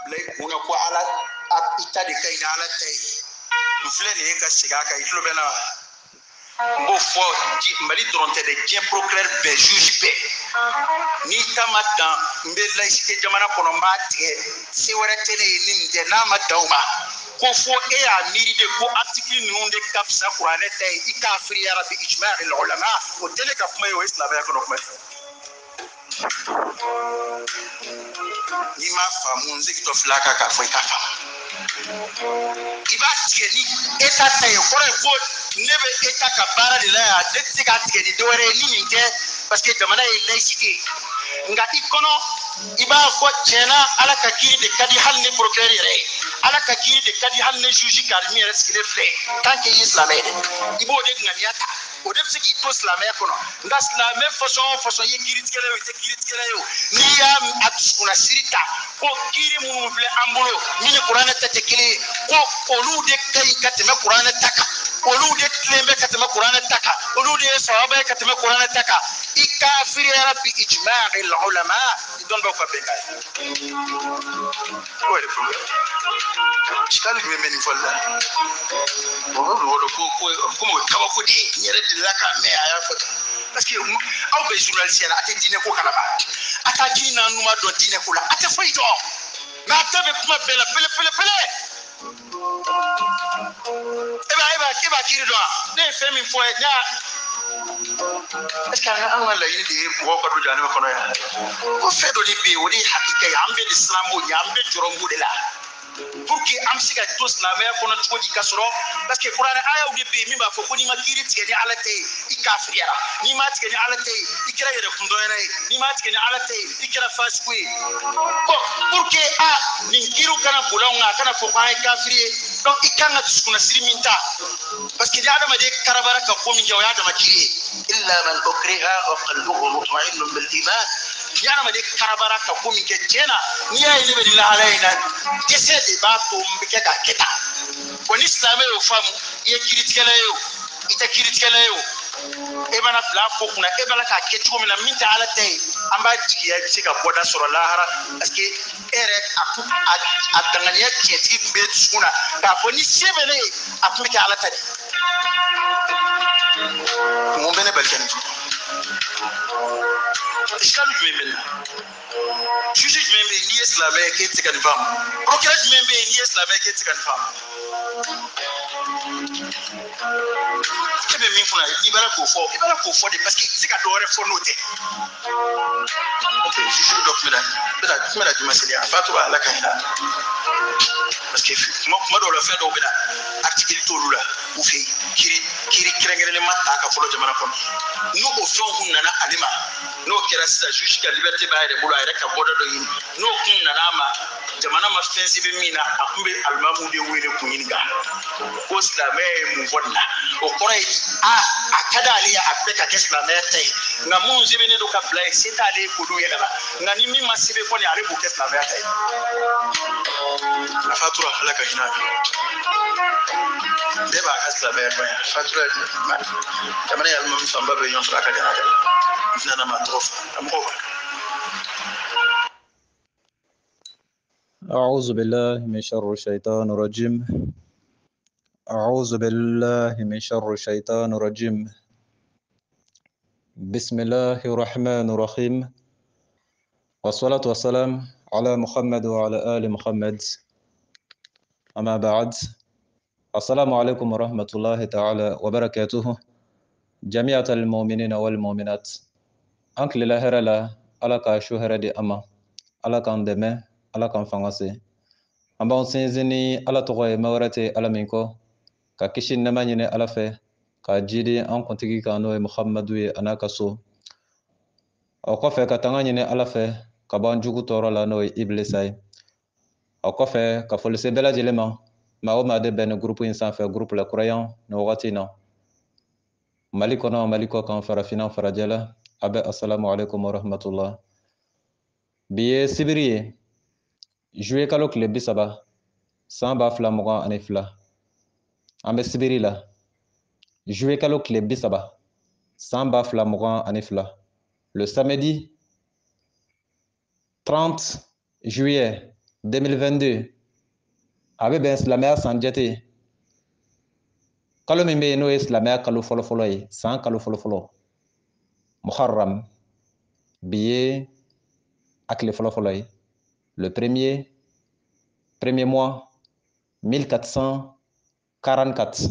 blai kuna ko ala ita de kai na ala tai mfle ne ka siga ka itlo bena mbo fo mbali dronte de bien proclaire be juge ni tamata mbela isike jamana kono mbati si wara tene ni de na madauma ko fo e a miri de ko article nu de kafsa qur'ane tay ikafri ya rabbi ijma' al ulama o tele ka kuma yo islam ya kono kuma ni ma famu nziki to flaka ka fo ikafa iba tieni eta tay ko nebe eta ka bara de la de tika tieni dore ni ninge parce que jamana e laïcité nga ikono iba ko cena ala ka kiri de kadi hal ne procureur ala ka kiri de kadi hal ne juge karmi reskile fle tant que islamé ibo de nganiata o de psi ki post la mer kono nga islamé façon ye kiri tikele o te kiri tikele yo ni ya atkuna sirita ko kiri mu vle ambulo ni qur'an ta tekele ko olu de kai kateme qur'an taka olu de tlembe kateme qur'an taka olu de sahaba kateme qur'an taka ikafir ya rabbi ijma' al ulama don ba ko bengai ko le problème chikali be meni folla ko mo kawa ko de nyere de laka me aya foto parce que aw be journaliste la ate dine ko kala ba ata dina numa do dine ko la ate foito na tabe kuma bela pele eba kiri do ne femi fo ya est-ce que an wala yini de ko ko do jani ko no ya ko fedo li be woni hakika ya ambe islamu ya ambe jorombu de la pour que am siga tous la mer kono todi kasoro parce que qur'an aya u de be mi ba fo ko ni makiri tigeni ala tay ikafriya ni ma tigeni ala tay ikira yere kundo yana ni ma tigeni ala tay ikira fasqui bon pour que ni kiru kana bulonga kana fo ko ay kafriye donc ikanga tsuna siriminta parce que ya ma de karabara ka ko mi jawya da makiri illa man ukriha wa qalbuhu mutma'innun bil iman yana ma de karabara ka ko mi ke tena ni ya ile bi la alaina kese de ba to mbike ka keta ko ni islam yo famu ye kiritikela yo ita kiritikela yo e bana bla ko kuna e bala ka ketu ko mina minta ala tay amba jigiya bi ka boda soro lahara parce que ere a dangania keti be tsuna ka ko ni sebele apmike ala tay mo bene balkan iskalu jumbe juge jumbe ni islamé ke tika ni fam procureur jumbe ni islamé ke tika ni fam kebe min funa ibara ko fo de parce que tika do re fo note ok juge document bida dimasili afatu ala kaina parce que mo do le fait do bida article to lula ou fi kiri kirengere matta ka folo jamana kon no o fon hunna alima no kera sa juge ka liberté ba de bulu ayre ka bodo do yin no kunna nama jamana ma fensi be mina akumbe almamu de wele kunyinga ko islamé mu wonna o koray akada aliya apeka islamé tay na mun zibene do ka blay setale ko do yela na ni mi masibe ko ni ale bu islamé tay fatura halaka hina deba islamé ko fatura jamana ya almamu famba be yon traka de nana ma trof amko أعوذ بالله من شر الشيطان الرجيم أعوذ بالله من شر الشيطان الرجيم بسم الله الرحمن الرحيم والصلاة والسلام على محمد وعلى آل محمد أما بعد السلام عليكم ورحمة الله تعالى وبركاته جميع المؤمنين والمؤمنات أنك لله لا ألك شهر دي أما ألك أندمه ala kan fanga se an b'an sinsin ni ala tɔgɔ ye mɛn wɛrɛ tɛ ala min kɔ ka kisi nɛma ɲini ala fɛ ka jidi an kuntigi kan n'o ye muhamadu ye a n'a ka so o kɔfɛ ka tanga ɲini ala fɛ ka bɔ an jugu tɔɔrɔ la n'o ye ibilisa ye o kɔfɛ ka foli se bɛɛ lajɛlen ma maa o maa de bɛn ni gurupu in sanfɛ gurupu la kuraya ni wagati in na mali kɔnɔ mali kɔ kan farafinna farajɛ la a bɛ assalamu alaikum warahmatullah bi ye sibiri ye juillet kalo tile 30 san 2022 an bɛ sibiri la juillet kalo tile 30 san 2022 le samedi 30 juillet 2022 a bɛ bɛn silamɛya san jate kalo min bɛ yen n'o ye silamɛya kalo fɔlɔfɔlɔ ye san kalo fɔlɔfɔlɔ Muharram bi ye a tile fɔlɔfɔlɔ ye le premier mois 1444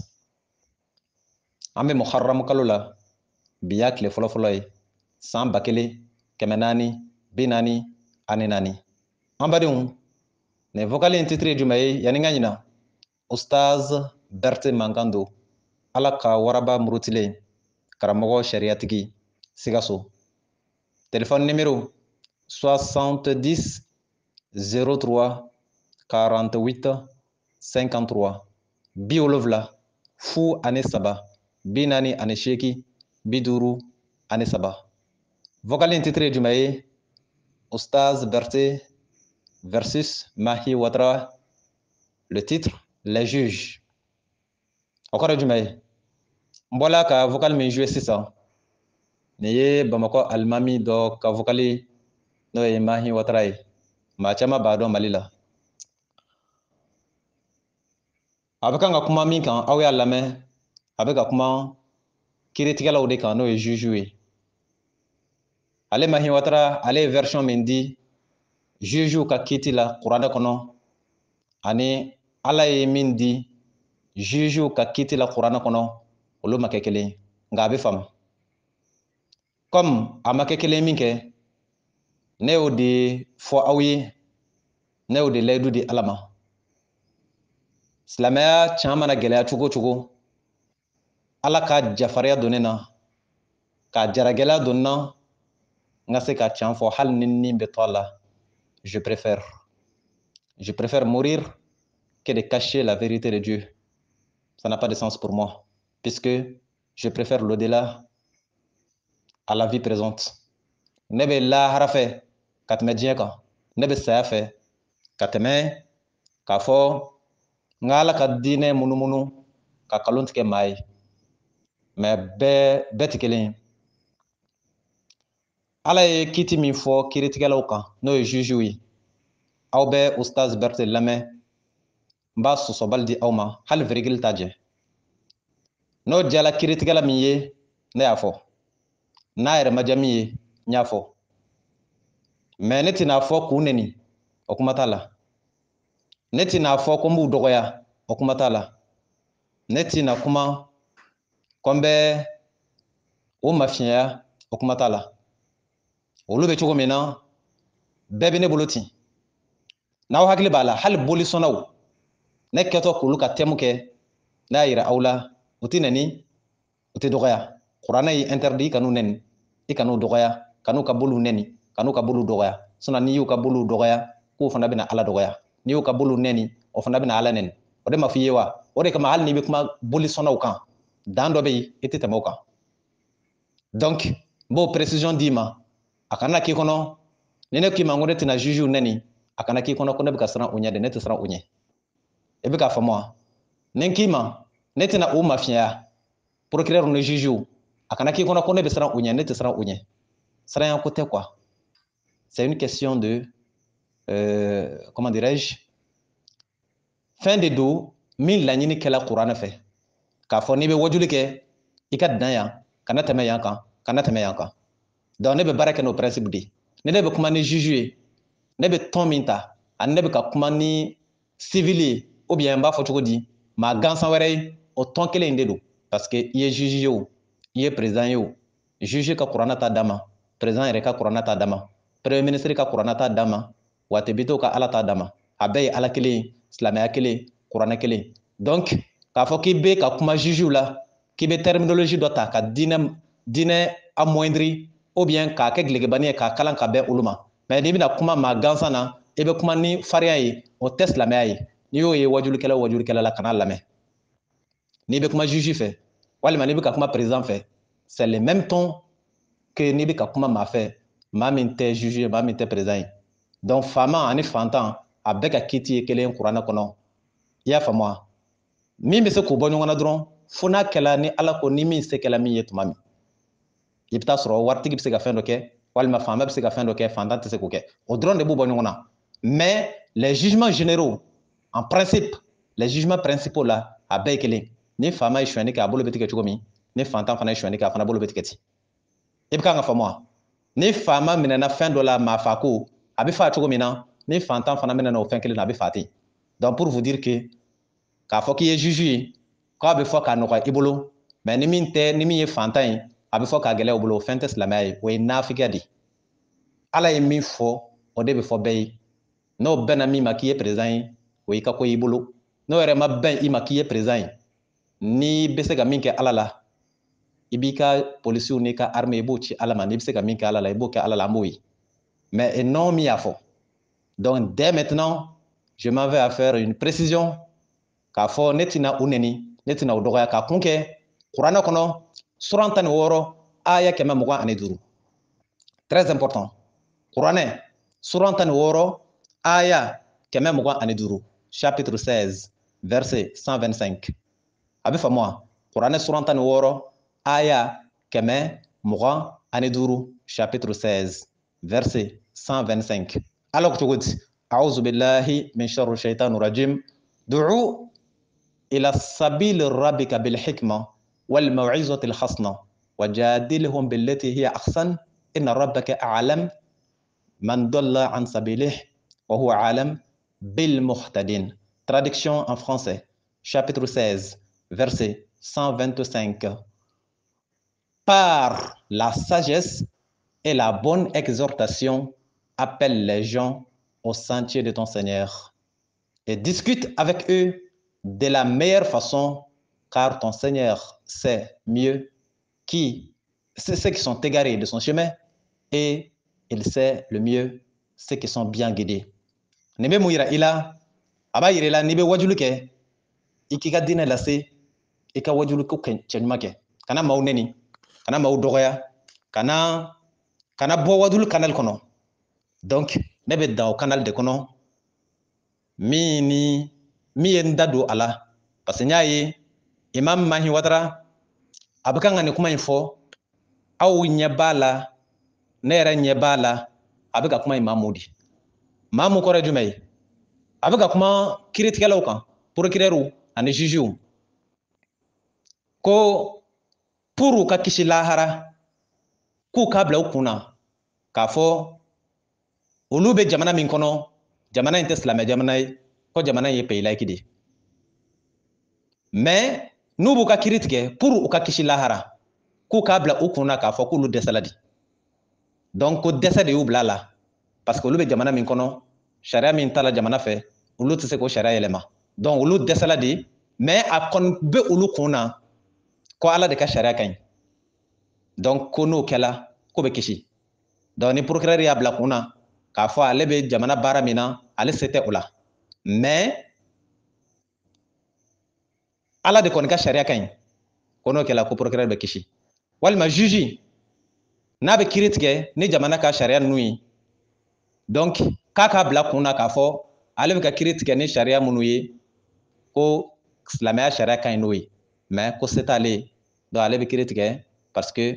an bɛ Muharram kalo la bi y'a tile fɔlɔfɔlɔ ye san 1444 an badenw nin vocal in titre ye jumɛn ye yanni n ka ɲina Ustaz Berete Mankan don Ala ka waraba murutilen karamɔgɔ sariyatigi Sikaso téléphone numéro 70 03 48 53 70 03 48 53 vocal in titre ye jumɛn ye Ustaz Berete versus Mahi Ouattara. Le titre, Les juges. O kɔrɔ jumɛn ye? N bɔla ka vocal min joué sisan nin ye Bamakɔ alimami dɔ ka vocal n'o ye Mahi Ouattara ye. Maa caman b'a dɔn Mali la. A bɛ kan ka kuma min kan aw y'a lamɛn, a bɛ ka kuma kiiritigɛlaw de kan n'o ye juge ye. Ale Mahi Ouattara ale ye version min di juge ka kiiti la kuranɛ kɔnɔ ani Ala ye min di juge ka kiiti la kuranɛ kɔnɔ olu ma kɛ kelen ye nka a bɛ faamu. Comme a ma kɛ kelen min kɛ ne y'o de fɔ aw ye, ne y'o de layidu di Ala ma. Silamɛya can mana gɛlɛya cogo o cogo Ala ka jafariya don ne na ka jaragɛlɛya don na n ka se ka can fɔ hali ni nin bɛ to a la. Je préfère mourir que de cacher la vérité de Dieu. Ça n'a pas de sens pour moi, puisque je préfère l'au-delà à la vie présente. Ne bɛ lahara fɛ ka tɛmɛ diɲɛ kan, ne bɛ saya fɛ ka tɛmɛ k'a fɔ n ka Ala ka diinɛ munumunu ka nkalon tigɛ maa ye, mais bɛɛ tɛ kelen ye. Ala ye kiiti min fɔ kiiritigɛlaw kan n'o ye juges ye. Aw bɛ Ustaz Berete lamɛn, n b'a sɔsɔbali di aw ma hali virgule t'a jɛ. N'o diyala kiiritigɛla min ye ne y'a fɔ, n'a yɛrɛ ma diya min ye n y'a fɔ, mais ne tɛna fɔ k'u nɛni o kuma t'a la, ne tɛna fɔ ko n b'u dɔgɔya o kuma t'a la, ne tɛna kuma ko n bɛ o mafiɲɛya o kuma t'a la. Olu bɛ cogo min na bɛɛ bɛ ne bolo ten. N'aw hakili b'a la hali bolisɔnnaw ne kɛtɔ k'olu ka thème kɛ ne y'a yira aw la u tɛ nɛni u tɛ dɔgɔya. Kuranɛ y'i interdit i kan'u nɛni i kan'u dɔgɔya kan'u ka boliw nɛni kan'u ka boliw dɔgɔya. Sinon n'i y'u ka boliw dɔgɔya k'o fana bɛna Ala dɔgɔya, n'i y'u ka boliw nɛni o fana bɛna Ala nɛni. O de ma f'i ye wa? O de kama hali n'i bɛ kuma bolisɔnnaw kan dan dɔ bɛ yen i tɛ tɛmɛ o kan. Donc n b'o précision d'i ma a kana k'i kɔnɔ ni ne k'i ma ko ne tɛna jugew nɛni a kana k'i kɔnɔ ko ne bɛ ka siran u ɲɛ de, ne tɛ siran u ɲɛ. I bɛ k'a faamu wa? Ni n k'i ma ne tɛna u mafiɲɛya procureur ni jugew a kana k'i kɔnɔ ko ne bɛ siran u ɲɛ, ne tɛ siran u ɲɛ. Siranyanko tɛ quoi. C'est une question de comment dirais-je, fɛn de don min laɲini kɛla kuranɛ fɛ k'a fɔ n'i bɛ wajuli kɛ i ka dan yan kana tɛmɛ yan kan kana tɛmɛ yan kan. Donc ne bɛ baara kɛ n'o principe de ye. Ni ne bɛ kuma ni juge ye ne bɛ tɔn min ta ani ne bɛ ka kuma ni civil ye ou bien n b'a fɔ cogo di maa gansan wɛrɛ ye o tɔn kelen in de don. Parce que i ye juge ye o i ye président ye o juge ka kuranɛ t'a dama, président yɛrɛ ka kuranɛ t'a dama, premier ministre ka kuranɛ t'a dama, watebito ka Ala t'a dama. A bɛɛ ye Ala kelen ye, silamɛya kelen, kuranɛ kelen. Donc k'a fɔ k'i bɛ ka kuma jugew la k'i bɛ terminologie dɔ ta ka diinɛ amoindri ou bien k'a kɛ gilekibani ye k'a kalan ka bɛn olu ma. Mais n'i bɛna kuma maa gansan na i bɛ kuma ni farinya ye o tɛ silamɛya ye. N'i y'o ye wajulikɛla o wajulikɛla la kana lamɛn. N'i bɛ kuma juge fɛ walima n'i bɛ ka kuma président fɛ c'est le même ton que n'i bɛ ka kuma maa fɛ maa min tɛ juge ye maa min tɛ président ye. Donc faama ani fantan a bɛɛ ka kiiti ye kelen kuranɛ kɔnɔ. I y'a faamu wa? Min bɛ se k'u bɔ ɲɔgɔn na dɔrɔn fo n'a kɛla ni Ala ko ni min se kɛla min ye tuma min. I bɛ taa sɔrɔ waritigi bɛ se ka fɛn dɔ kɛ walima faama bɛ se ka fɛn dɔ kɛ fantan tɛ se k'o kɛ. O dɔrɔn de b'u bɔ ɲɔgɔn na. Mais les jugements généraux, en principe, les jugements principaux là, à Bekele, ni fama yi shwani ka bolo betike chugomi, ni fantan fana yi shwani ka fana bolo betiketi. Ibka nga famwa. Ni fama minena fin dola ma fako, abi fa chugomina, ni fantan fana minena ofenkele na abi fati. Donc pour vous dire que, ka foki ye juju, ka abi fo ka noka ibolo, mais ni minte, ni mi ye fantan, abi fo ka gele obolo, fentes la mai, we nafika di. Ala ye min fo, o de be fo bay. No ben ami ma ki ye présent, we ka ko ibolo. No ere ma ben i ma ki ye présent. Ni bese ga min ke ala la. Ibi ka policier ni ka armée bo ci ala ma ni bese ga min ke ala la, ibo ke ala la moui. Mais non mi a fo. Donc dès maintenant, je m'en vais à faire une précision. Ka fo netina uneni, netina udoya ka kunke. Qur'ana kono surantani woro aya kema muga aneduru. Très important. Qur'ane surantani woro aya kema muga aneduru. Chapitre 16, verset 125. Abi fa moi. Qur'ane surantani woro aya kema muga aneduru. Chapitre 16, verset 125. Alors que tu dis, أعوذ بالله من شر الشيطان الرجيم. دعوا إلى السبيل ربك بالحكمة والموعظة الحسنة وجادلهم بالتي هي أحسن إن ربك أعلم من ضل عن سبيله وهو عالم بالمهتدين. Traduction en français, chapitre 16, verset 125. Par la sagesse et la bonne exhortation, appelle les gens au sentier de ton Seigneur et discute avec eux de la meilleure façon, car ton Seigneur sait mieux ceux qui sont égarés de son chemin et il sait le mieux ceux qui sont bien guidés. Nebe mouira ila, aba yirela nebe wajuluke, ikika dine lase, ika wajuluke chenyumake. Kana mauneni, kana maudoya, kana bo wadul kanal kono. Donc, nebe da au canal de kono, mi yendado ala. Parce que nyaye, imam mahi watara, abakanga ne kuma info, au nyebala, nera nyebala, abaka kuma imamudi. Mamu kore jumei. Abaka kuma kiritikala ukan, pour kireru, ane juju. Ko, puru ka kishi lahara, ku kabla ukuna, kafo, ulube jamana min kono, jamana inte slame jamana ko jamana ye pay laikidi. Mais nubu ka kiritike pour uka kishi lahara, ku kabla ukuna kafo kulu desaladi. Donc ko desade ubla la, parce que ulube jamana min kono, sharia min tala jamana fe, ulu tise ko sharia elema. Donc ulu desaladi, mais a kon be ulu kuna, ko ala de ka sharia kany. Donc ko no kela, ko be kishi. Donc ni procureur ya bla kuna, k'a fɔ ale bɛ jamana baara min na ale se tɛ o la mais ala de kɔni ka sariya ka ɲi ko n'o kɛla ko procureur bɛ kisi walima juge n'a bɛ kiiri tigɛ ni jamana ka sariya ninnu ye donc k'a k'a bila kun na k'a fɔ ale bɛ ka kiiri tigɛ ni sariya minnu ye ko silamɛya sariya ka ɲi n'o ye mais ko se t'ale ye donc ale bɛ kiiri tigɛ parce que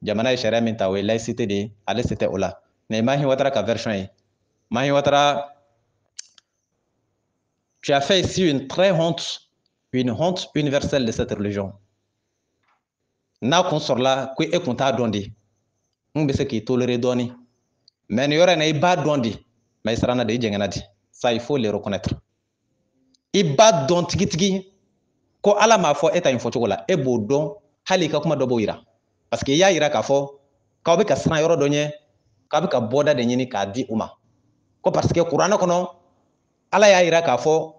jamana ye sariya min ta o ye laïcité de ye ale se tɛ o la mais Mahi Ouattara ka version est. Mahi Ouattara, tu as fait ici une honte universelle de cette religion. Na kun sorla ko e kun ta dondi. Mun be se ki tolérer doni. Mais ne yora na iba dondi, mais sarana de jengana di. Ça il faut le reconnaître. Iba don tigi ko ala ma fo eta info chokola e bo don hali ka kuma dobo ira. Parce que ya ira ka fo ka be ka sran yoro donye ka be ka boda de nyini ka di uma. Ko parce que Qur'ana kono ala ya ira ka fo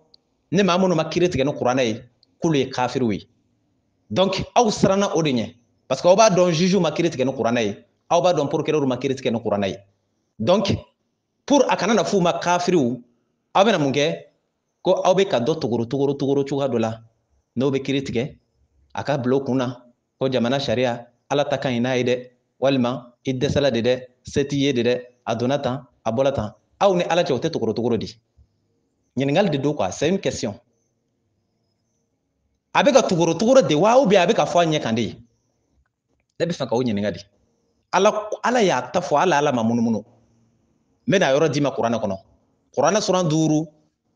ne ma munu makire tige no Qur'ana yi kulu ye kafiru wi. Donc aw sarana odenye parce que oba don juju makire tige no Qur'ana yi aw ba don procureur makire tige no Qur'ana yi. Donc pour akana na fu ma kafiru aw bena munge ko aw be ka do tuguru chuga dola no be kire tige aka blokuna ko jamana sharia ala ta kan ina ide walma idde sala de setiye de adonata abolata aw ni ala cewte tuguru di ñiningal de do quoi c'est une question abeka tuguru de waaw bi abeka fo anye kandi de bi fanka o ñiningali ala ya ta fo ala ma munu mena yoro di ma qur'ana kono Qur'ana suran 5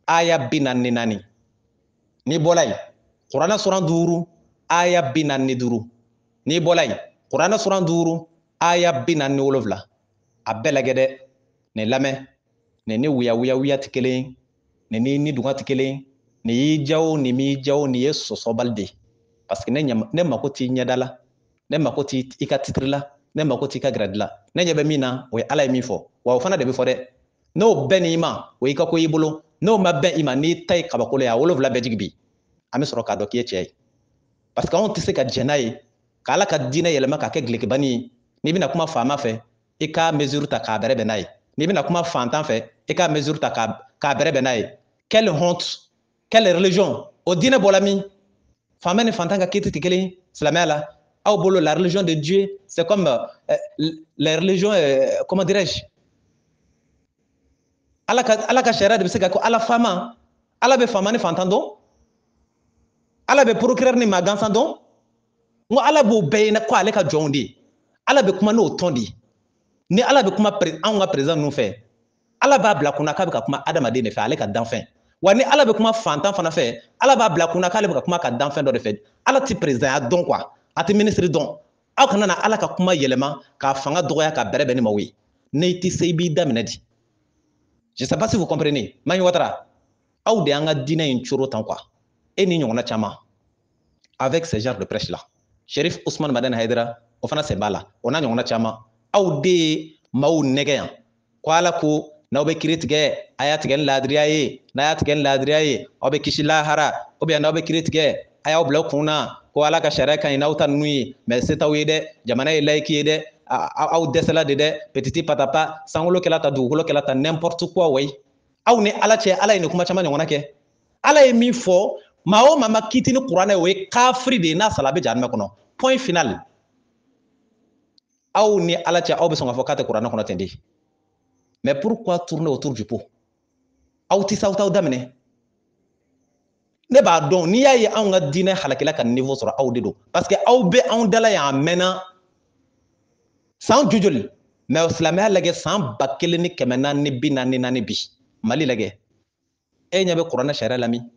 aya 44 ni bolay Qur'ana suran 5 aya 45 ni bolay Qur'ana suran 5 aya 47 a bɛɛ lajɛ dɛ nin lamɛn nin ni wuya tɛ kelen nin ni dunga tɛ kelen nin y'i jawo nin m'i jawo nin ye sɔsɔbali de parce que ne mako t'i ɲɛda la ne mako t'i i ka titiri la ne mako t'i ka grade la ne ɲɛ bɛ min na o ye Ala ye min fɔ wa o fana de bɛ fɔ dɛ n'o bɛn n'i ma o y'i ka ko y'i bolo n'o ma bɛn i ma n'i ta ye kabako ye a 7 bɛɛ jigi bi an bɛ sɔrɔ k'a dɔn k'i ye cɛ ye parce que anw tɛ se ka jɛn n'a ye k'Ala ka diinɛ yɛlɛma k'a kɛ gilekibani ye n'i bɛna kuma faama fɛ i ka mesure ta k'a bɛrɛ bɛn n'a ye n'i bɛna kuma fantan fɛ i ka mesure ta k'a bɛrɛ bɛn n'a ye quelle honte quelle religion o diinɛ bɔla min faama ni fantan ka kiti tɛ kelen silamɛya la aw bolo la religion de Dieu c'est comme les religions comment dirais-je Ala ka sariya de bɛ se ka ko Ala faama Ala bɛ faama ni fantan dɔn Ala bɛ procureur ni maa gansan dɔn n ko Ala b'o bɛɛ ye ko ale ka jɔnw de ye Ala bɛ kuma n'o tɔn de ye ni Ala bɛ kuma anw ka président ninnu fɛ Ala b'a bila kunna k'a bɛ ka kuma adamaden de fɛ ale ka danfɛn wa ni Ala bɛ kuma fantan fana fɛ Ala b'a bila kunna k'ale bɛ ka kuma ka danfɛn dɔ de fɛ Ala tɛ président ya dɔn quoi a tɛ ministre dɔn aw kana na Ala ka kuma yɛlɛma k'a fanga dɔgɔya ka bɛrɛ bɛn ni maaw ye n'i tɛ se i b'i daminɛ di je sais pas si vous comprenez Mami Ouattara aw de y'an ka diinɛ in coro tan quoi e ni ɲɔgɔnna caman avec ce genre de prêche là Cherif Ousmane Madani Haidara o fana sen b'a la o n'a ɲɔgɔnna caman aw de ye maaw nɛgɛ yan ko Ala ko n'aw bɛ kiiri tigɛ a y'a tigɛ ni laadiriya ye n'a y'a tigɛ ni laadiriya ye aw bɛ kisi lahara ou bien n'aw bɛ kiiri tigɛ a y'aw bila kun na ko Ala ka sariya ka ɲi n'aw ta ninnu ye mais se t'aw ye dɛ jamana ye laïque ye dɛ aw dɛsɛla de dɛ petiti patapa sankolo kɛla ta dugukolo kɛla ta n'importe quoi way aw ni Ala cɛ Ala ye nin kuma caman ɲɔgɔnna kɛ Ala ye min fɔ maa o maa ma kiti ni kuranɛ o ye kafiri de ye n'a sala a bɛ jahanama kɔnɔ point final aw ni Ala cɛ aw bɛ sɔn k'a fɔ k'a tɛ kuranɛ kɔnɔ ten de mais pourquoi tourner autour du pot aw tɛ se aw t'aw daminɛ ne b'a dɔn n'i y'a ye anw ka diinɛ halakila ka niveau sɔrɔ aw de don parce que aw bɛ anw dala yan a mɛnna san jojoli mais silamɛya lajɛ san 1444 bi Mali lajɛ e ɲɛ bɛ kuranɛ sariya la min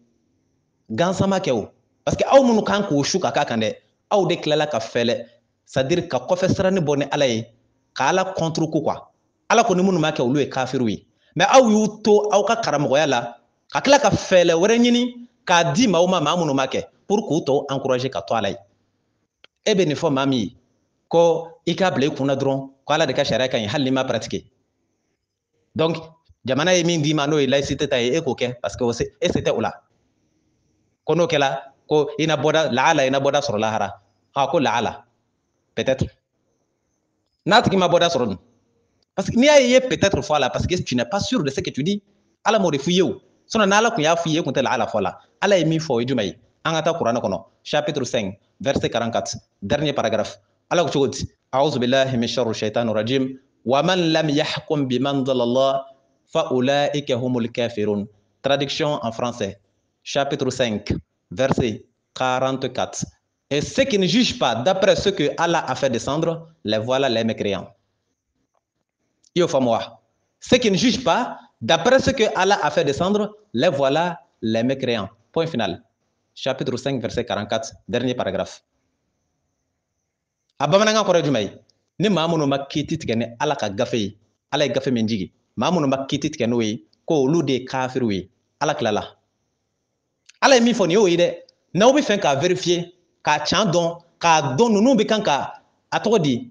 gansan ma kɛ o parce que aw minnu kan k'o su ka k'a kan dɛ aw de tilala ka fɛlɛ c'est à dire ka kɔfɛ siranni bɔ ni Ala ye ka Ala contre ko quoi Ala ko ni minnu ma kɛ olu ye kafiriw ye mais aw y'u to aw ka karamɔgɔya la ka tila ka fɛlɛ wɛrɛ ɲini k'a di maaw ma maa minnu ma kɛ pour k'u tɔw encourager ka to a la ye e bɛ nin fɔ maa min ye ko i k'a bila i kunna dɔrɔn ko Ala de ka sariya ka ɲi hali n'i ma pratiquer donc jamana ye min d'i ma n'o ye laïcité ta ye e k'o kɛ parce que e se tɛ o la ko n'o kɛla ko i na bɔda lahala i na bɔda sɔrɔ lahara ko lahala peut-être n'a tigi ma bɔda sɔrɔ dun parce que n'i y'a ye i ye peut-être fɔ a la parce que tu n'es pas sûr de ce que tu dis Ala m'o de f'i ye o sinon n'Ala tun y'a f'i ye e tun tɛ lahala fɔ a la Ala ye min fɔ o ye jumɛn ye an ka taa kuranɛ kɔnɔ chapitre 5 verset 44 dernier paragraphe Ala ko cogo di a'udhu billahi min sharri shaitanir rajim wa man lam yahkum bima anzalallah fa ulaika humul kafirun traduction en français chapitre 5 verset 44 et ceux qui ne jugent pas d'après ce que Allah a fait descendre les voilà les mécréants. Ceux qui ne jugent pas d'après ce que Allah a fait descendre les voilà les mécréants. Point final. Chapitre 5 verset 44 dernier paragraphe. A bamanankan kɔrɔ ye jumɛn ye ni maa minnu ma kiiti tigɛ ni Ala ka gafe ye Ala ye gafe min jigi maa minnu ma kiiti tigɛ n'o ye ko olu de ye kafiriw ye Ala tilala Ala ye min fɔ nin y'o ye dɛ n'aw bɛ fɛ k'a vérifier k'a can dɔn k'a dɔn ninnu bɛ kan ka a tɔgɔ di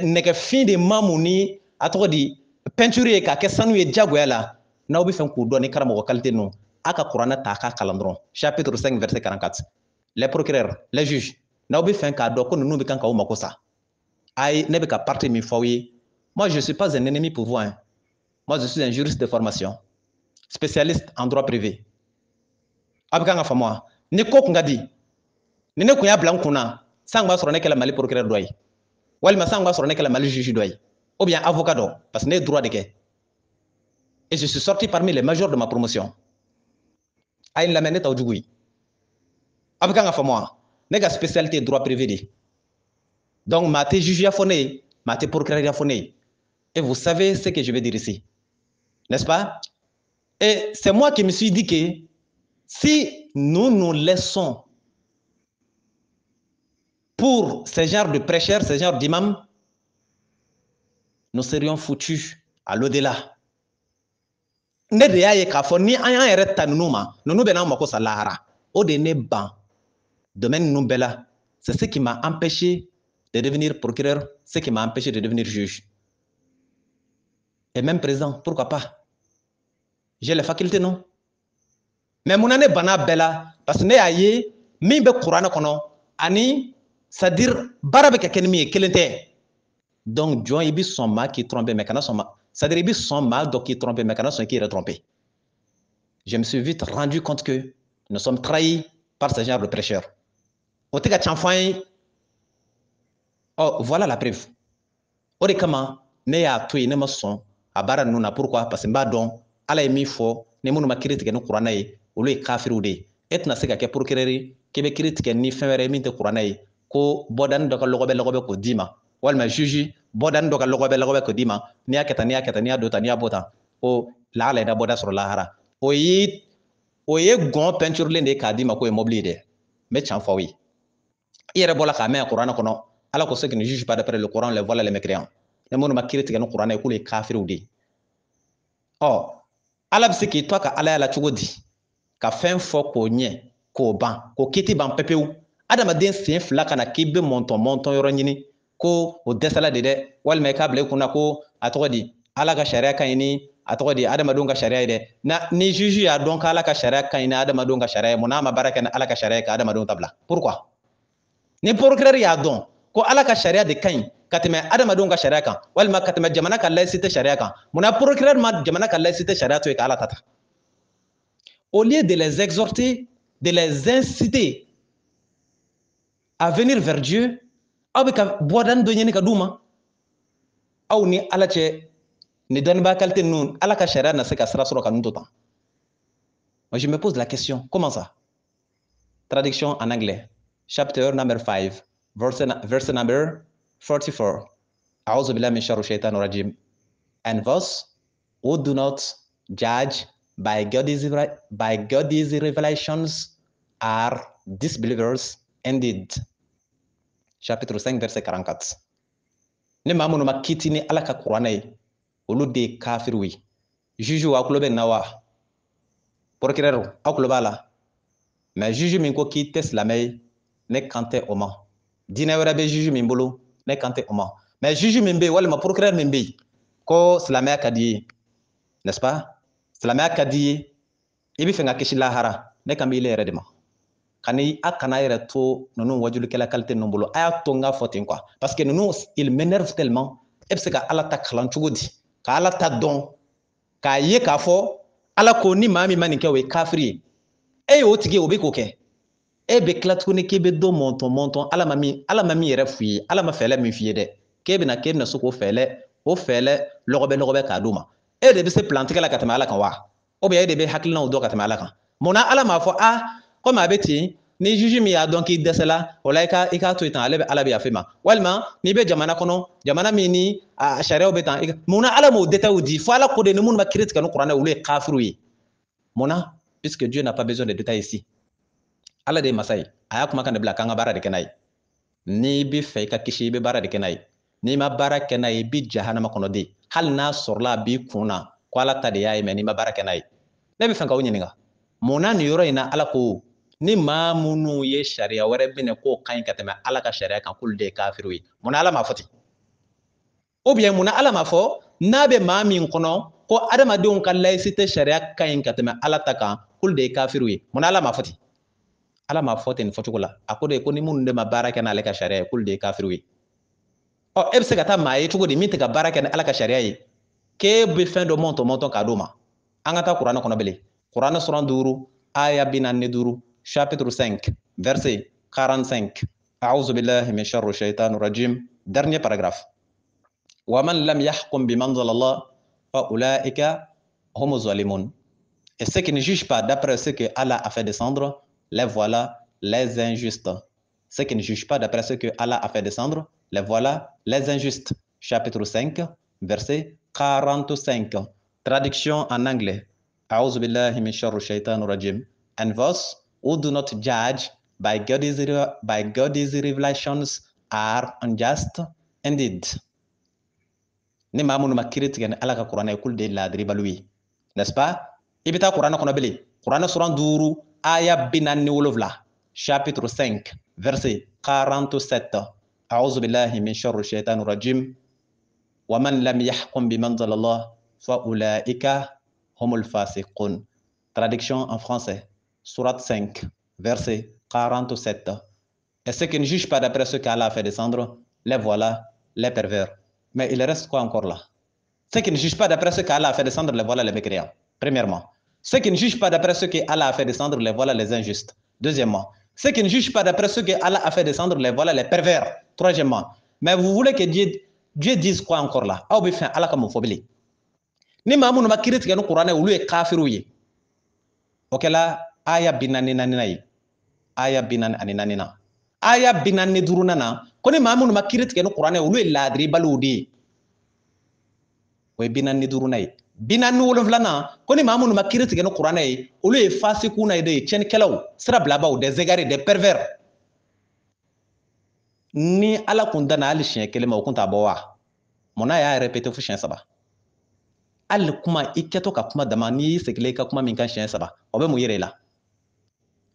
nɛgɛfin de mamu ni a tɔgɔ di peinture ye k'a kɛ sanu ye diyagoya la n'aw bɛ fɛ k'u dɔn ni karamɔgɔ qualité ninnu a ka kuranɛ ta a k'a kalan dɔrɔn chapitre 5 verset 44 les procureurs les juges n'aw bɛ fɛ k'a dɔn ko ninnu bɛ kan k'aw mako sa ayi ne bɛ ka partie min f'aw ye moi je suis pas un ennemi pour vous hein. Moi je suis un juriste de formation spécialiste en droit privé a bɛ kan ka faamu wa ni ko kun ka di ni ne kun y'a bila n kun na san b'a sɔrɔ ne kɛla Mali procureur dɔ ye walima san b'a sɔrɔ ne kɛla Mali juge dɔ ye ou bien avocat dɔ parce que ne ye droit de kɛ et je suis sorti parmi les majors de ma promotion a ye n lamɛn ne t'aw jugu ye a bɛ kan ka faamu wa ne ka spécialité droit privé de donc maa tɛ juge ya fɔ ne ye maa tɛ procureur ya fɔ ne ye et vous savez ce que je vais dire ici n'est-ce pas Et c'est moi qui me suis dit que si nous nous laissons pour ce genre de prêcheurs, ce genre d'imams, nous serions foutus à l'au-delà. Ne de y'a ye k'a fɔ ni an y'an yɛrɛ ta ninnu ma ninnu bɛ n'an mako sa lahara o de ne ban domaine ninnu bɛɛ la c'est ce qui m'a empêché de devenir procureur, ce qui m'a empêché de devenir juge et même président, pourquoi pas, j'ai les facultés non, mais mun na ne banna bɛɛ la parce que ne y'a ye min bɛ kuranɛ kɔnɔ ani c'est à dire baara bɛ ka kɛ ni min ye kelen tɛ. Donc jɔn i bɛ sɔn maa k'i tromper mais kana sɔn ma, c'est à dire i bɛ sɔn maa dɔ k'i tromper mais kana sɔn k'i yɛrɛ tromper. Je me suis vite rendu compte que nous sommes trahis par ce genre de prêcheurs. O tɛ ka ca fɔ an ye. Oh, voilà la preuve. O de kama ne y'a to yen ne ma sɔn a baara ninnu na. Pourquoi? Parce que n b'a dɔn Ala ye min fɔ ni minnu ma kiiri tigɛ ni kuranɛ ye olu ye kafiriw de ye. E tɛna se ka kɛ procureur ye k'i bɛ kiiri tigɛ ni fɛn wɛrɛ ye min tɛ kuranɛ ye ko bɔdanin dɔ ka lɔgɔbɛ k'o d'i ma walima juge bɔdanin dɔ ka lɔgɔbɛ k'o d'i ma n'i y'a kɛ tan n'i y'a kɛ tan n'i y'a don tan n'i y'a bɔ tan ko lahala i na bɔda sɔrɔ lahara. O ye gɔn peinturelen de ye k'a d'i ma k'o ye mobili ye dɛ. N bɛ can fɔ aw ye. I yɛrɛ bɔra k'a mɛn kuranɛ kɔnɔ Ala ko ceux qui ne jugent pas d'après le Coran les voilà les mécréants. Ne minnu ma kiiri tigɛ ni kuranɛ ye k'olu ye kafiriw de ye. Ɔ Ala bɛ se k'i to a ka alaya la cogo di ka fɛn fɔ k'o ɲɛ k'o ban k'o kiti ban pepewu adamaden sen fila ka na k'i bɛ mɔntɔn yɔrɔ ɲini ko o dɛsɛla de dɛ walima i k'a bila i kunna ko a tɔgɔ di Ala ka sariya ka ɲi ni a tɔgɔ di adamadenw ka sariya ye dɛ. Ni juge y'a dɔn k'Ala ka sariya ka ɲi ni adamadenw ka sariya ye mun n'a ma baara kɛ ni Ala ka sariya ye ka adamadenw ta bila. Pourquoi? Ni procureur y'a dɔn ko Ala ka sariya de ka ɲi ka tɛmɛ adamadenw ka sariya kan walima ka tɛmɛ jamana ka laïcité sariya kan mun na procureur ma jamana ka laïcité sariya to yen ka Ala ta ta? Au lieu de les exhorter, de les inciter à venir vers Dieu, aw bɛ ka bɔdanin dɔ ɲini ka d'u ma. Aw ni Ala cɛ ni dɔnnibaa qualité ninnu Ala ka sariya na se ka sira sɔrɔ ka ninnu to tan. Moi je me pose la question, comment ça? Traduction en anglais, chapter number 5, verse number 44. أعوذ بالله من شر الشيطان الرجيم. And those who do not judge by God's revelations are disbelievers indeed. Chapitre 5, verset 44. Ne maa minnu ma kiti ni Ala ka kuranɛ ye olu de ye kafiriw ye. Juge aw tulo bɛ nin na wa? Procureur aw tulo b'a la? Mais juge min ko k'i tɛ silamɛ ye ne kan tɛ o ma. Diinɛ wɛrɛ bɛ juge min bolo ne kan tɛ o ma. Mais juge min bɛ yen walima procureur min bɛ yen ko silamɛya ka di ye, n'est-ce pas? Silamɛya ka di ye i bɛ fɛ ka kisi lahara ne kan b'i le yɛrɛ de ma. Kani a kana yɛrɛ to ninnu wajulikɛla qualité ninnu bolo a y'a to n ka fɔ ten quoi parce que ninnu il m'énerve tellement. E bɛ se ka Ala ta kalan cogo di ka Ala ta dɔn k'a ye k'a fɔ Ala ko ni maa min ma nin kɛ o ye kafiri ye e y'o tigi o bɛ k'o kɛ e bɛ tila tuguni k'e bɛ dɔ mɔntɔn Ala ma min yɛrɛ f'i ye Ala ma fɛɛrɛ min f'i ye dɛ k'e bɛna se k'o fɛɛrɛ lɔgɔbɛ k'a d'u ma e de bɛ se plan tigɛ la ka tɛmɛ Ala kan wa ou bien e de bɛ hakilinaw dɔn ka tɛmɛ Ala kan mun na Ala m'a fɔ komi a bɛ ten ni juge min y'a dɔn k'i dɛsɛla o la i k'a to yen tan Ala bɛ yafa i ma walima n'i bɛ jamana kɔnɔ jamana min ni a sariyaw bɛ tan mun na Ala m'o détail di fo Ala ko de ni minnu ma kiiri tigɛ ni kuranɛ olu ye kafiriw ye mun na puisque Dieu n'a pas besoin de détails ici. Ala de ye masa ye a y'a kumakan de bila k'an ka baara de kɛ n'a ye n'i bɛ fɛ i ka kisi i bɛ baara de kɛ n'a ye n'i ma baara kɛ n'a ye i bɛ jahanama kɔnɔ de hali n'a sɔrɔla a b'i kun na ko Ala ta de y'a ye mais n'i ma baara kɛ n'a ye ne bɛ fɛ k'aw ɲininka mun na nin yɔrɔ in na Ala ko ni maa minnu ye sariya wɛrɛ minɛ k'o ka ɲi ka tɛmɛ Ala ka sariya kan k'olu de ye kafiriw ye mun na Ala m'a fɔ ten ou bien mun na Ala m'a fɔ n'a bɛ maa min kɔnɔ ko adamadenw ka laïcité sariya ka ɲi ka tɛmɛ Ala ta kan k'olu de ye kafiriw ye mun na Ala m'a fɔ ten Ala m'a fɔ ten nin fɔcogo la a ko de ko ni minnu de ma baara kɛ n'ale ka sariya ye k'olu de ye kafiriw ye e bɛ se ka taa maa ye cogo di min tɛ ka baara kɛ ni Ala ka sariya ye k'e bɛ fɛn dɔ mɔntɔn k'a d'o ma an ka taa kuranɛ kɔnɔ bilen kuranɛ sura 5 aya 45 chapitre 5 verset 45 a'udhu billahi min sharri shaitanir rajim dernier paragraphe wa man lam yahkum bima anzalallah fa ulaika humuz zalimun et ceux qui ne jugent pas d'après ce que Allah a fait descendre les voilà les injustes. Ceux qui ne jugent pas d'après ce que Allah a fait descendre, les voilà les injustes. Chapitre 5, verset 45. Traduction en anglais. A'udhu billahi min sharri shaitanir rajim. And those who do not judge by God's revelations are unjust indeed. Ni mamun makiri tigan ala ka Qur'ana kul de la dribalwi. N'est-ce pas? Ibita Qur'ana kono beli. Qur'ana suran duru aya binanni wolofla. Chapitre 5 verset 47. A'udhu billahi min sharri shaitanir rajim. Wa man lam yahkum bima anzalallah fa ulaika humul fasiqun. Traduction en français. Sourate 5 verset 47. Et ceux qui ne jugent pas d'après ce qu'Allah a fait descendre, les voilà les pervers. Mais il reste quoi encore là? Ceux qui ne jugent pas d'après ce qu'Allah a fait descendre, les voilà les mécréants. Premièrement. Ceux qui ne jugent pas d'après ce qu'Allah a fait descendre, les voilà les injustes. Deuxièmement. Ceux qui ne jugent pas d'après ce qu'Allah a fait descendre, les voilà les pervers. Troisièmement. Mais vous voulez que Dieu dise quoi encore là? Ah, bien, Allah comme phobie. Ni mamun ma kirit ganu Qur'an ulu e kafiru yi. Okela aya binani nanina. Aya binani aninanina. Aya binani durunana. Koni mamun ma kirit ganu Qur'an ulu e ladri baludi. We binani durunai. Binani woloflana. Koni mamun ma kirit ganu Qur'an ulu e fasikuna de chen kelaw. Sira blabao des égarés des pervers. Ni ala kundana ali chien kelema okunta bowa. Mona ya répéter fu chien saba. Al kuma iketo ka kuma dama ni sekele ka kuma min kan chien saba. Obe mu yire la.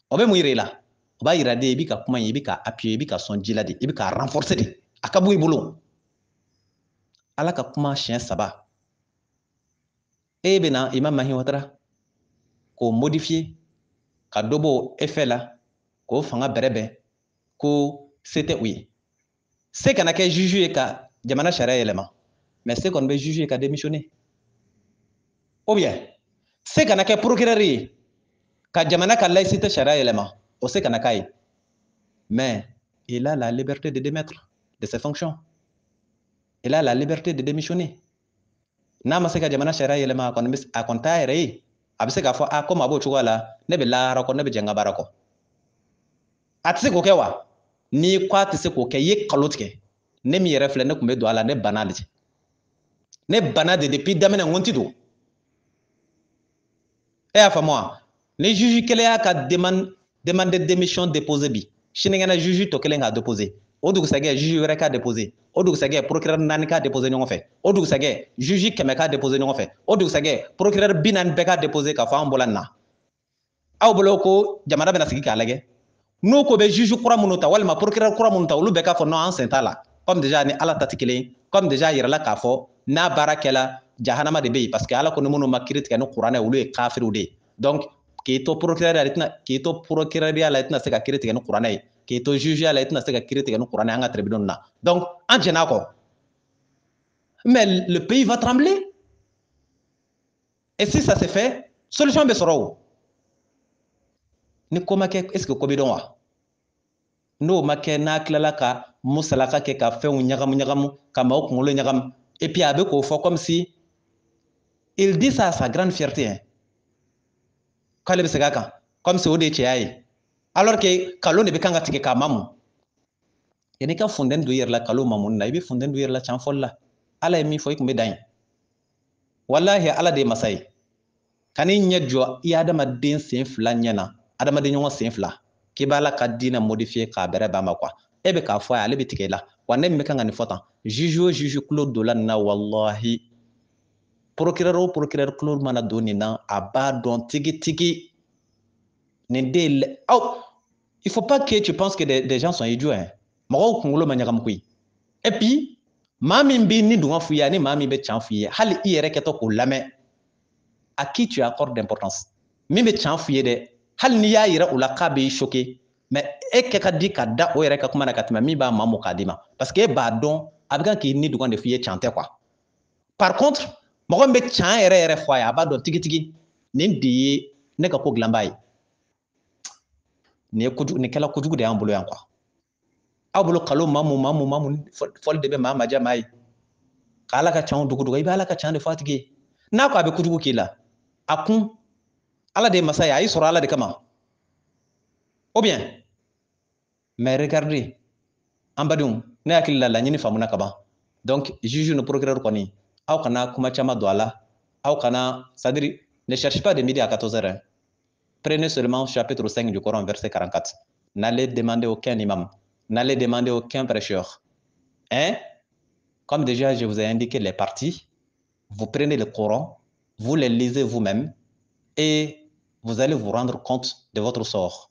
Obe mu yire la. Oba yira de ibi ka kuma ibi ka appuyer ibi ka sonjila de ibi ka renforcer de. Akabu ibulu. Ala ka kuma chien saba. Ebe na imam mahi watara ko modifier ka dobo effet la ko fanga berebe ko c'était oui. C'est kana ke juju ka jamana sharia élément. Mais c'est qu'on veut juger ka démissionner. Ou bien, c'est qu'on a qu'à procurer qu'à jamana qu'à laïcité sharia élément. On sait qu'on a qu'à. Mais il a la liberté de démettre de ses fonctions. Il a la liberté de démissionner. Nama c'est qu'à jamana sharia élément à compter rei. Abise qu'à fois à comme abo chouala nebe la rako nebe jenga barako. Atse ko kewa ni kwa tse ko ke ye kalotke. Ne mi refle ne kumbe do ala ne banalite. Ne banade depuis damena ngontido. Et à moi, les juges qui ont demandé démission déposée bi. Chinengana juge to kelen a déposé. Odu sage juge reka déposé. Odu sage procureur nanika déposé non fait. Odu sage juge kemeka déposé non fait. Odu sage procureur binan beka déposé ka fa ambolanna. Aw boloko jamana bena sigi ka lage. No ko be juge kura munuta walma procureur kura munuta ulu beka fo no en sentala. Comme déjà ni ala tatikele, comme déjà yirala ka fo na barakela jahanama de bey parce que ala ko numu makirit kanu Qur'ana ulu e kafiru de. Donc qui to procureur alitna qui to procureur ya alitna se ka kirit kanu Qur'ana qui to juge ya alitna se ka kirit kanu Qur'ana anga tribunal na. Donc en jenako. Mais le pays va trembler. Et si ça se fait, solution be soro. Ni koma ke est-ce que ko bidon wa? No make na klala ka musalaka ke ka fe nyagamu ka ma okungolo nyagam et puis avec ko fo comme si il dit ça à sa grande fierté. Hein. Comme si on était alors que Kalo ne bekanga tike ka mamu. Yene ka funden do yer la Kalo mamun na ibi funden do yer la chanfol la. Ala emi fo ikumbe dain. Wallahi ala de masai. Kani nyedjo i adama den sen fla nyana. Adama de nyongo sen fla. Kibala ka dina modifier ka bere ba makwa. Ebe ka fo ale bitike la. Wane mekanga ni fotan. Juju Claude Dolan na wallahi. Procureur Claude mana doni na aba don tigi oh, il faut pas que tu penses que des gens sont idiots hein. Mako kungolo manyagam kui. Et puis mami mbi ni dunga fuya ni mami be chan fuye hali iyere keto ko lame à qui tu accordes d'importance. Mi be chan fuye de hali ni ya ira ulaka be choqué mais e ke ka di ka da o yere ka kuma na katima mi ba mamu kadima parce que ba don abigan ki ni dunga de fuye chanter quoi. Par contre mako mbe chan ere foya ba don tigi ni di ne ka ko glambai ni kala kujugu de ambulo yan quoi abulo kalo mamu fol de be mama jamai kala ka chan dugu ibala ka chan de fatige na ko abe kujugu kila akun ala de masaya ay sura ala de kama ou bien mais regardez ambadum ne akilla la nyini famuna kaba donc juge no procureur koni aw kana kuma chama do ala aw kana sadiri Ne cherchez pas de midi à 14h. Prenez seulement chapitre 5 du Coran, verset 44. N'allez demander aucun imam. N'allez demander aucun prêcheur. Hein? Comme déjà je vous ai indiqué les parties, vous prenez le Coran, vous les lisez vous-même et vous allez vous rendre compte de votre sort.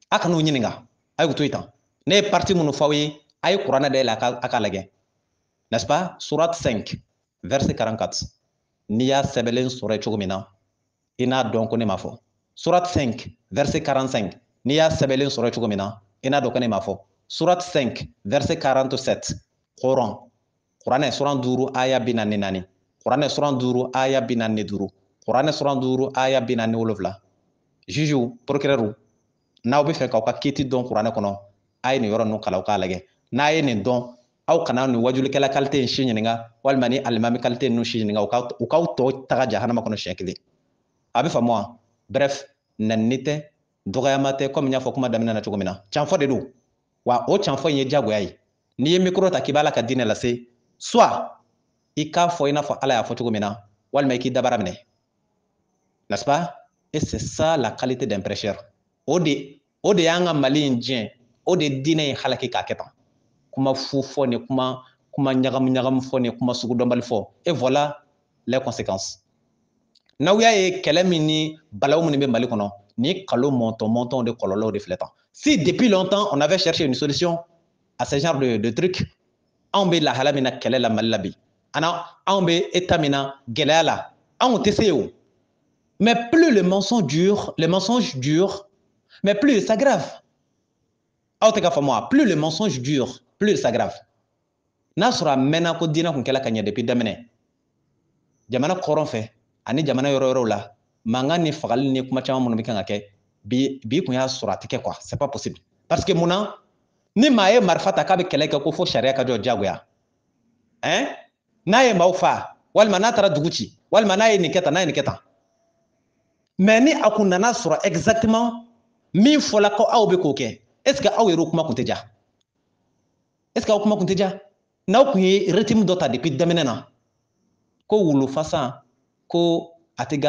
Akanu nyininga, ay wutuitan. Ne parti munu fawi, ay Coran de la akalage. N'est-ce pas? Surat 5, verset 44. Niya sebelen sura chugumina. Ina donkone mafo. Surat 5, verset 45. Niya sebelen sura chugumina. Ina donkone mafo. Surat 5, verset 47. Coran. Quran suran duru aya binani nani. Quran suran duru aya binani duru. Quran suran duru aya binani wolofla. Juju, procureur, n'aw bɛ fɛ k'aw ka kiti dɔn kuranɛ kɔnɔ a ye nin yɔrɔ ninnu kalan k'a lajɛ n'a ye nin dɔn aw kana nin wajulikɛla kalite in si ɲininka walima ni alimami kalite ninnu si ɲininka u k'aw tɔ taga jahanama kɔnɔ siɲɛ kelen a bɛ faamu wa bref nanni tɛ dɔgɔyama tɛ komi n y'a fɔ kuma daminɛ na cogo min na canfɔ de don wa o canfɔ in ye diyagoya ye n'i ye mikoro ta k'i b'a la ka diinɛ lase soit i k'a fɔ i n'a fɔ ala y'a fɔ cogo min na walima i k'i dabara minɛ n'est-ce pas et c'est ça la qualité d'un prêcheur o de y'an ka Mali in diɲɛ o de diinɛ in halaki k'a kɛ tan kuma fu fɔ ni kuma ɲagamu ɲagamu fɔ ni kuma sugu dɔnbali fɔ et voilà les conséquences n'aw y'a ye kɛlɛ min ni balawu minnu bɛ Mali kɔnɔ ni kalo mɔntɔn de kɔlɔlɔw de filɛ tan si depuis longtemps on avait cherché une solution à ce genre de truc anw bɛ lahala min na kɛlɛ la Mali la bi anw bɛ état min na gɛlɛya la anw tɛ se o mais plus le mensonge dure mais plus il s'aggrave. Plus le mensonge dure, plus il s'aggrave. N'a sɔrɔ a mɛnna ko diinɛ kun kɛla ka ɲɛ depuis daminɛ jamana kɔrɔn fɛ ani jamana yɔrɔ wɛrɛw la mankan ni fagali ni kuma caman minnu bɛ kan ka kɛ bi kun y'a sɔrɔ a tɛ kɛ quoi c'est pas possible parce que mun na ni maa ye marifa ta k'a bɛ kɛlɛ kɛ ko fo sariya ka jɔ diyagoya n'a ye maaw fa walima n'a taara dugu ci walima n'a ye nin kɛ tan n'a ye nin kɛ tan mais ni a kun nana sɔrɔ exactement min fɔla ko aw bɛ k'o kɛ est-ce que aw yɛrɛ kuma kun tɛ ja est-ce que aw kuma kun tɛ ja n'aw kun ye rythme dɔ ta depuis daminɛ na ko wulufasan ko a tɛ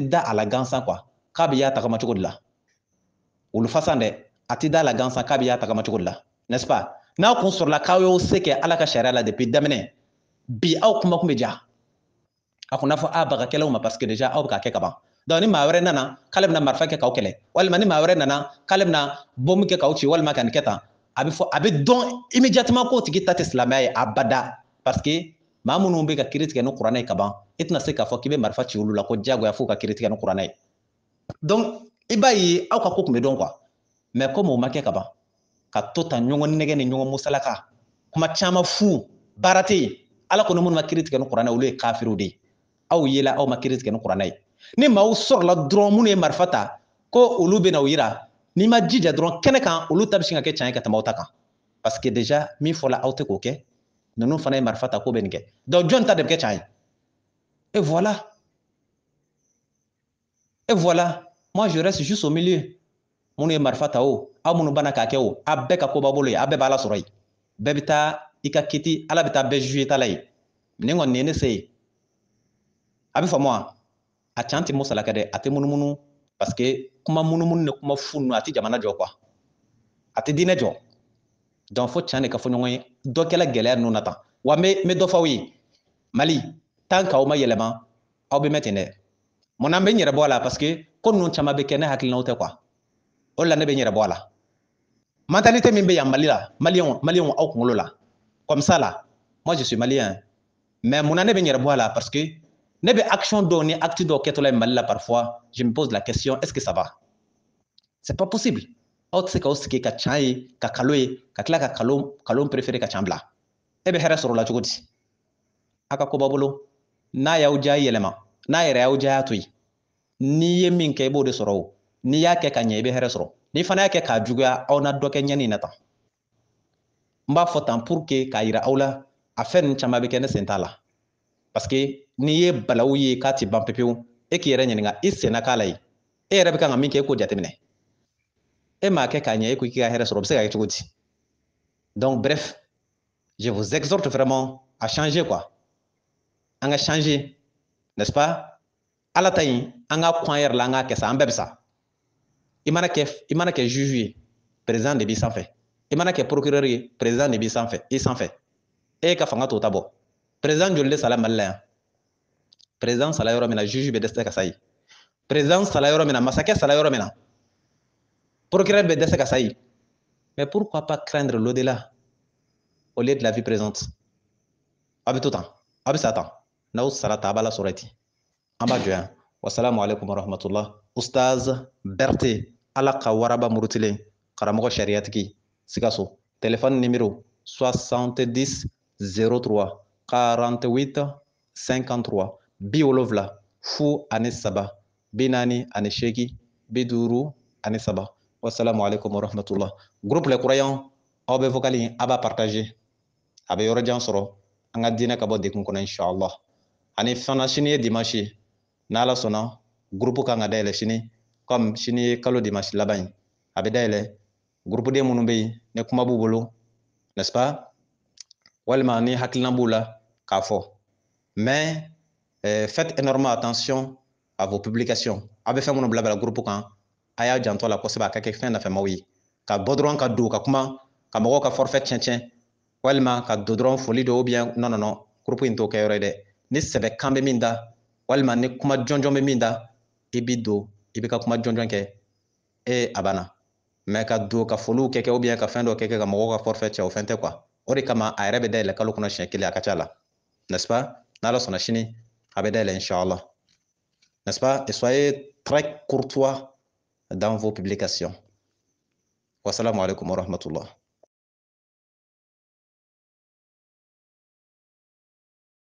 da a la gansan quoi k'a bɛ y'a tagama cogo de la wulufasan dɛ a tɛ da a la gansan k'a bɛ y'a tagama cogo de la n'est-ce pas n'aw kun sɔrɔla k'aw y'o se kɛ ala ka sariya la depuis daminɛ bi aw kuma kun bɛ ja a kun n'a fɔ a bagakɛlaw ma parce que déjà aw bɛ k'a kɛ ka ban donc ni maa wɛrɛ nana k'ale bɛna marifa kɛ k'aw kɛlɛ walima ni maa wɛrɛ nana k'ale bɛna bɔmu kɛ k'aw ci walima ka nin kɛ tan a bɛ dɔn immédiatement k'o tigi ta tɛ silamɛya ye abada parce que maa minnu bɛ ka kiiri tigɛ ni kuranɛ ye ka ban i tɛna se k'a fɔ k'i bɛ marifa ci olu la ko diyagoya f'u ka kiiri tigɛ ni kuranɛ ye donc i b'a ye aw ka ko tun bɛ dɔn quoi mais comme o ma kɛ ka ban ka to tan ɲɔgɔn nɛgɛ ni ɲɔgɔn musalaka kuma caman fu baara tɛ yen ala ko ni minnu ma kiiri tigɛ ni kuranɛ olu ye kafiriw de ye aw yela aw ma kiiri tigɛ ni kuranɛ ye ni maaw sɔrɔla dɔrɔn minnu ye marifa ta ko olu bɛna o yira n'i ma jija dɔrɔn kɛnɛ kan olu ta bɛ sin ka kɛ tiɲɛ ye ka tɛmɛ aw ta kan parce que déjà min fɔla aw tɛ k'o kɛ ninnu fana ye marifa ta k'o bɛ nin kɛ donc jɔn ta de bɛ kɛ tiɲɛ ye et voilà moi je reste juste au milieu minnu ye marifa ta o aw minnu banna k'a kɛ o a bɛɛ ka ko b'a bolo ye a bɛɛ b'ala sɔrɔ yen bɛɛ bɛ taa i ka kiti ala bɛ taa bɛɛ juge ta la yen nin kɔni nin ye ne se ye a bɛ faamu wa a can tɛ musalakɛ dɛ a tɛ munumunu parce que kuma munumunu ni kuma fu ninnu a tɛ jamana jɔ quoi a tɛ diinɛ jɔ donc fo can de ka fɔ ɲɔgɔn ye dɔ kɛla gɛlɛya ninnu na tan wa n bɛ dɔ fɔ aw ye Mali tant qu'aw ma yɛlɛma aw bɛ mɛn ten dɛ mun na n bɛ n yɛrɛ bɔ a la parce que ko ninnu caman bɛ kɛ ne hakilinaw tɛ quoi o de la ne bɛ n yɛrɛ bɔ a la mentalité min bɛ yan Mali la maliyɛnw aw kunkolo la comme ça là moi je suis malien mais mun na ne bɛ n yɛrɛ bɔ a la parce que ne bɛ action dɔw ni acte dɔw kɛtɔla ye Mali la parfois je me pose la question est-ce que ça va c'est pas possible aw tɛ se k'aw sigi ka can ye ka kalo ye ka tila ka kalon préféré ka can bila e bɛ hɛrɛ sɔrɔ o la cogo di a ka ko b'a bolo n'a y'aw diya yɛlɛma n'a yɛrɛ y'aw diya to yen n'i ye min kɛ i b'o de sɔrɔ o n'i y'a kɛ ka ɲɛ i bɛ hɛrɛ sɔrɔ n'i fana y'a kɛ k'a juguya aw na dɔ kɛ ɲɛni na tan n b'a fɔ tan pour que k'a yira aw la a fɛn ninnu caman bɛ kɛ ne sen t'a la parce que n'i ye balawu ye k'a ti ban pepewu e k'i yɛrɛ ɲininka i senna k'a la ye e yɛrɛ bɛ kan ka min kɛ e k'o jateminɛ e m'a kɛ k'a ɲɛ e ko k'i ka hɛrɛ sɔrɔ o bɛ se ka kɛ cogo di donc bref je vous exhorte vraiment à changer quoi an ka changer n'est-ce pas ala ta yin an ka kɔn yɛrɛ la an ka kɛ sa an bɛɛ bɛ sa i mana kɛ juge ye président de b'i sanfɛ i mana kɛ procureur ye président de b'i sanfɛ i sanfɛ e ka fanga t'o ta bɔ président joli de sala mali la yan président sala yɔrɔ min na juge bɛ dɛsɛ ka sa yen président sala yɔrɔ min na masakɛ sala yɔrɔ min na procureur bɛ dɛsɛ ka sa yen mais pourquoi pas craindre l'au-delà au lieu de la vie présente a bɛ to tan a bɛ sa tan n'aw sara ta a b'a la sɔrɔ ten an b'a jɔ yan wasalamu alaikum warahmatullah ustaz Berté ala ka waraba murutilen karamɔgɔ sariyatigi Sikaso téléphone numéro 70 03 48 53 70 fu ani saba 48 53 wasalamu alaikum warahmatullah groupe les croyants aw bɛ vocal in a b'a partager a bɛ yɔrɔjan sɔrɔ an ka diinɛ ka bɔ dekun kɔnɔ inshallah ani fana sini ye dimanche ye n'ala sɔnna groupe kan ka dayɛlɛ sini comme sini ye kalo dimanche laban ye a bɛ dayɛlɛ groupe den minnu bɛ yen ni kuma b'u bolo n'est-ce pas walima ni hakilina b'u la k'a fɔ mais faites énormément attention à vos publications a bɛ fɛn minnu bila groupe kan a y'a janto a la kosɛbɛ a ka kɛ fɛn nafɛmaw ye ka bɔ dɔrɔn ka don ka kuma ka mɔgɔw ka forfait tiɲɛ walima ka don dɔrɔn foli dɔ ou bien non groupe in t'o kɛ yɔrɔ ye dɛ ni sɛbɛkan bɛ min da walima ni kuma jɔnjɔn bɛ min da i bi don i bɛ ka kuma jɔnjɔn kɛ a banna mais ka don ka foliw kɛ ou bien ka fɛn dɔ kɛ ka mɔgɔw ka forfait cɛ o fɛn tɛ quoi o de kama a yɛrɛ bɛ dayɛlɛ kalo kɔnɔ siɲɛ kelen a ka ca la n'est-ce pas n'ala sɔnna sini a bɛ dayɛlɛ inchallah n'est-ce pas et soyez très courtois dans vos publications wassalamu alaikum warahmatullah